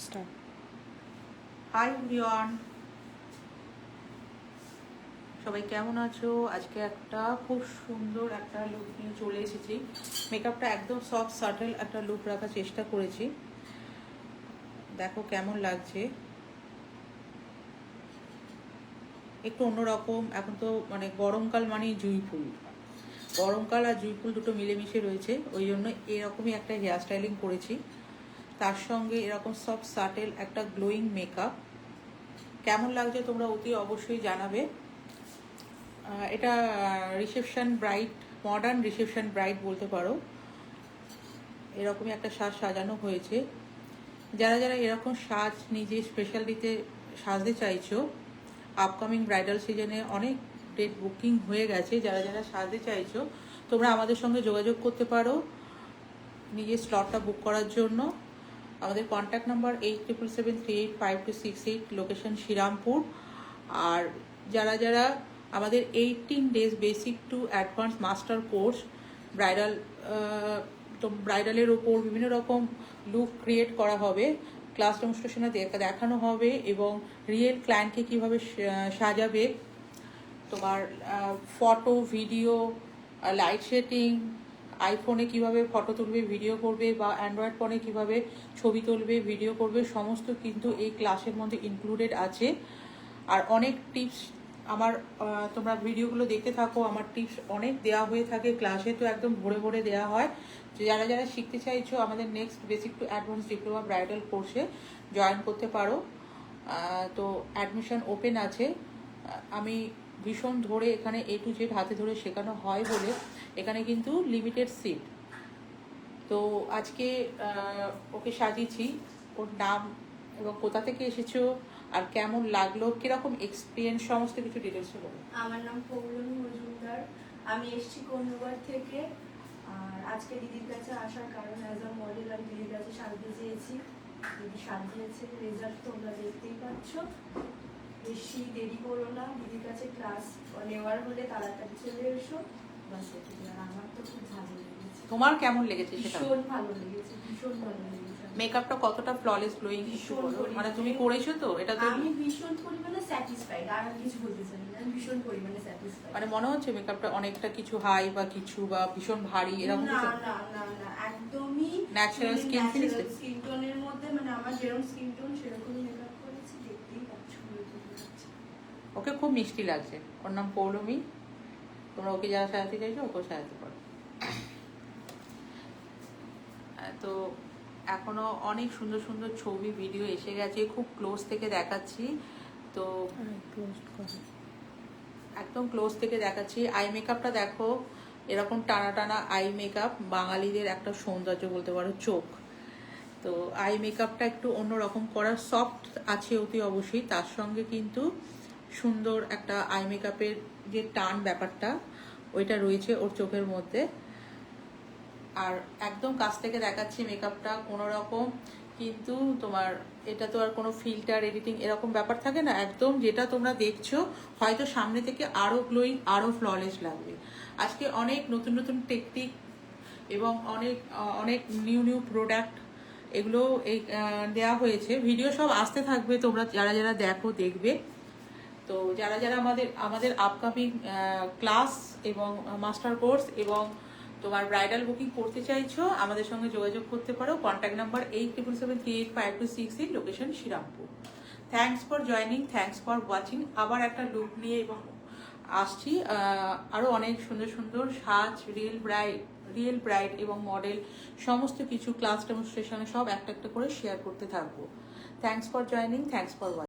Start. Hi everyone, সবাই কেমন আছো? আজকে একটা খুব সুন্দর একটা লুক নিয়ে চলে এসেছি। মেকআপটা একদম সফট সাটেল একটা লুক রাখার চেষ্টা করেছি। দেখো কেমন লাগছে, একটু অন্যরকম। এখন তো মানে গরমকাল মানে জুঁই ফুল, গরমকাল আর জুঁই ফুল দুটো মিলেমিশে রয়েছে, ওই জন্য এরকমই একটা হেয়ার স্টাইলিং করেছি। তার সঙ্গে এরকম সফট সাটেল একটা গ্লোয়িং মেকআপ। কেমন লাগছে তোমরা অতি অবশ্যই জানাবে। এটা reception bride, modern reception bride বলতে পারো। এরকমই একটা সাজ সাজানো হয়েছে। যারা যারা এরকম সাজ নিজে স্পেশালিতে সাজতে চাইছো, আপকামিং ব্রাইডাল সিজনে অনেক ডেট বুকিং হয়ে গেছে, যারা যারা সাজতে চাইছো তোমরা আমাদের সঙ্গে যোগাযোগ করতে পারো নিজের স্লটটা বুক করার জন্য। আমাদের কন্ট্যাক্ট নাম্বার 8773852668, লোকেশন শ্রীরামপুর। আর যারা যারা আমাদের 18 days basic to advance master course bridal, তো ব্রাইডালের ওপর বিভিন্ন রকম লুক ক্রিয়েট করা হবে, ক্লাস ডেমনস্ট্রেশনে দেখানো হবে এবং রিয়েল ক্লায়েন্টকে কীভাবে সাজাবে, তোমার ফটো ভিডিও, লাইট সেটিং, আইফোনে কিভাবে ফটো তুলবে ভিডিও করবে, বা অ্যান্ড্রয়েড ফোনে কিভাবে ছবি তুলবে ভিডিও করবে, সমস্ত কিন্তু এই ক্লাসের মধ্যে ইনক্লুডেড আছে। আর অনেক টিপস আমার, তোমরা ভিডিওগুলো দেখতে থাকো, আমার টিপস অনেক দেওয়া হয়ে থাকে ক্লাসে, তো একদম ভরে ভরে দেওয়া হয়। যারা যারা শিখতে চাইছো আমাদের next basic to advance diploma bridal কোর্সে জয়েন করতে পারো। তো অ্যাডমিশন ওপেন আছে। আমি ভীষণ ধরে এখানে A to Z হাতে ধরে শেখানো হয় বলে এখানে কিন্তু লিমিটেড সিট। তো আজকে ওকে সাজিয়েছি, ওর নাম এবং কোথা থেকে এসেছো আর কেমন লাগলো, কিরকম এক্সপিরিয়েন্স, সমস্ত কিছু ডিটেলসে বলো। আমার নাম পৌলমী মজুমদার, আমি এসেছি কন্যগর থেকে। আর আজকে দিদির কাছে আসার কারণ অ্যাজ আ মডেল আমি দিদির কাছে সাজতে চেয়েছি। দিদি সাজিয়েছে, রেজাল্ট তোমরা দেখতেই পাচ্ছ। বেশি দেরি করো না, দিদির কাছে ক্লাস নেওয়ার হলে তাড়াতাড়ি চলে এসো। বাস এটুকু। আর আমার তো খুব ভালো লেগেছে। তোমার কেমন লেগেছে সেটা? ভীষণ ভালো লেগেছে, ভীষণ ভালো লেগেছে। মেকআপটা কতটা ফ্ললেস গ্লোয়িং একটু বলো, মানে তুমি করেছো তো এটা? তো আমি ভীষণ পরিমাণে স্যাটিসফাইড, আর কিছু বলতে চাই না, আমি ভীষণ পরিমাণে স্যাটিসফাইড। মানে মনে হচ্ছে মেকআপটা অনেকটা কিছু হাই বা কিছু বা ভীষণ ভারী এরকম না কিছু? না না না, একদমই ন্যাচারাল স্কিন ফিনিশ, স্কিন টোনের মধ্যে, মানে আমার যেরকম স্কিন টোন সেরকমই মেকআপ করেছি, দেখতেই পাচ্ছ। ওকে খুব মিষ্টি লাগছে। ওর নাম পৌলমী, তোমরা ওকে যারা সাজাতে চাইছো ওকেও সাজাতে পারো। তো এখনো অনেক সুন্দর সুন্দর ছবি ভিডিও এসে গেছে, খুব ক্লোজ থেকে দেখাচ্ছি। তো একদম ক্লোজ থেকে দেখাচ্ছি। আই মেকআপটা দেখো, এরকম টানা টানা আই মেকআপ বাঙালিদের একটা সৌন্দর্য বলতে পারো, চোখ। তো আই মেকআপটা একটু অন্যরকম করা, সফট আছে অতি অবশ্যই, তার সঙ্গে কিন্তু সুন্দর একটা আই মেকআপের যে টান ব্যাপারটা ওইটা রয়েছে ওর চোখের মধ্যে। আর একদম কাছ থেকে দেখাচ্ছি মেকআপটা কোনো রকম, কিন্তু তোমার এটা তো আর কোনো ফিল্টার এডিটিং এরকম ব্যাপার থাকে না, একদম যেটা তোমরা দেখছো হয়তো সামনে থেকে আরও গ্লোয়িং আরও ফ্ললেস লাগবে। আজকে অনেক নতুন নতুন টেকনিক এবং অনেক অনেক নিউ নিউ প্রোডাক্ট এগুলো এই দেওয়া হয়েছে। ভিডিও সব আসতে থাকবে, তোমরা যারা যারা দেখো দেখবে। তো যারা যারা আমাদের আপকামিং ক্লাস এবং মাস্টার কোর্স এবং তোমার ব্রাইডাল বুকিং করতে চাইছো আমাদের সঙ্গে যোগাযোগ করতে পারো। Contact number 8773852668, location Serampore. Thanks for joining, thanks for watching. আবার একটা লুক নিয়ে এবং আসছি, আরও অনেক সুন্দর সুন্দর সাজ, রিয়েল ব্রাইড এবং মডেল সমস্ত কিছু ক্লাস ডেমনস্ট্রেশনে সব একটা একটা করে শেয়ার করতে থাকবো। Thanks for joining, thanks for watching.